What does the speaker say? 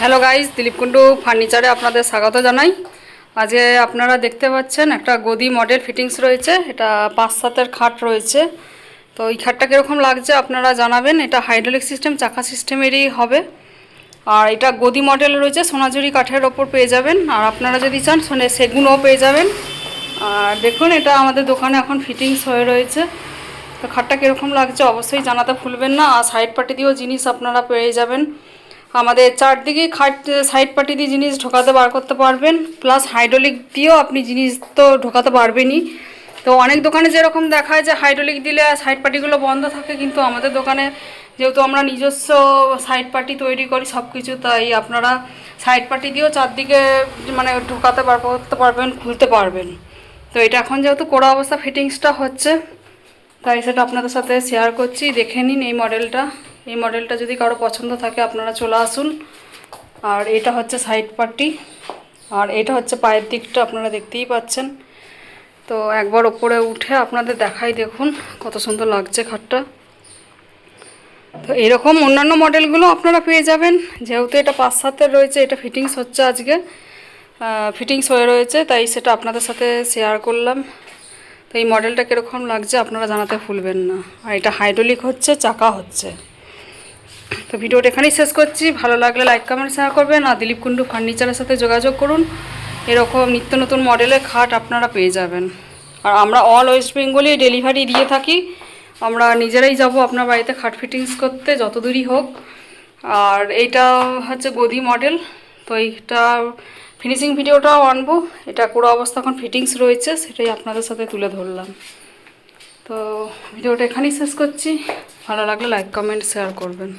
Hello guys, Dilip Kundu ফার্নিচারে আপনাদের স্বাগত জানাই। আজকে আপনারা দেখতে পাচ্ছেন একটা গদি মডেল ফিটিংস রয়েছে। এটা 5-7-এর খাট রয়েছে। তো এই খাটটা কীরকম লাগছে আপনারা জানাবেন। এটা হাইড্রোলিক সিস্টেম, চাকা সিস্টেমেরই হবে। আর এটা গদি মডেল রয়েছে, সোনাঝুরি কাঠের ওপর পেয়ে যাবেন। আর আপনারা যদি চান সেগুনও পেয়ে যাবেন। আর দেখুন, এটা আমাদের দোকানে এখন ফিটিংস হয়ে রয়েছে। তো খাটটা কীরকম লাগছে অবশ্যই জানাতে ভুলবেন না। আর সাইড পার্টি দিয়েও জিনিস আপনারা পেয়ে যাবেন। আমাদের চারদিকে খাট সাইড পার্টি দিয়ে জিনিস ঢোকাতে বার করতে পারবেন, প্লাস হাইড্রোলিক দিয়েও আপনি জিনিস তো ঢোকাতে পারবেনই। তো অনেক দোকানে যেরকম দেখায় যে হাইড্রোলিক দিলে সাইড পার্টিগুলো বন্ধ থাকে, কিন্তু আমাদের দোকানে যেহেতু আমরা নিজস্ব সাইড পার্টি তৈরি করি সব কিছু, তাই আপনারা সাইড পার্টি দিয়েও চারদিকে মানে ঢোকাতে বার করতে পারবেন, খুলতে পারবেন। তো এটা এখন যেহেতু কোড়া অবস্থা ফিটিংসটা হচ্ছে, তাই সেটা আপনাদের সাথে শেয়ার করছি। দেখে নিন এই মডেলটা যদি কারো পছন্দ থাকে আপনারা চলে আসুন। আর এটা হচ্ছে সাইড পার্টি, আর এটা হচ্ছে পায়ের দিকটা, আপনারা দেখতেই পাচ্ছেন। তো একবার ওপরে উঠে আপনাদের দেখাই, দেখুন কত সুন্দর লাগছে খাটটা। তো এরকম অন্যান্য মডেলগুলো আপনারা পেয়ে যাবেন। যেহেতু এটা 5-7-এর রয়েছে, এটা ফিটিংস হচ্ছে আজকে, ফিটিংস হয়ে রয়েছে, তাই সেটা আপনাদের সাথে শেয়ার করলাম। তো এই মডেলটা কীরকম লাগছে আপনারা জানাতে ভুলবেন না। আর এটা হাইড্রোলিক হচ্ছে, চাকা হচ্ছে। তো ভিডিওটা এখানেই শেষ করছি। ভালো লাগলে লাইক কমেন্ট শেয়ার করবেন। আর দিলীপ কুন্ডু ফার্নিচারের সাথে যোগাযোগ করুন। এরকম নিত্য নতুন মডেলের খাট আপনারা পেয়ে যাবেন। আর আমরা অল ওয়েস্ট বেঙ্গলে ডেলিভারি দিয়ে থাকি। আমরা নিজেরাই যাব আপনার বাড়িতে খাট ফিটিংস করতে, যত দূরই হোক। আর এইটা হচ্ছে গদি মডেল। তো এইটা ফিনিশিং ভিডিওটাও আনবো। এটা পুরো অবস্থা এখন ফিটিংস রয়েছে, সেটাই আপনাদের সাথে তুলে ধরলাম। তো ভিডিওটা এখানেই শেষ করছি। ভালো লাগলে লাইক কমেন্ট শেয়ার করবেন।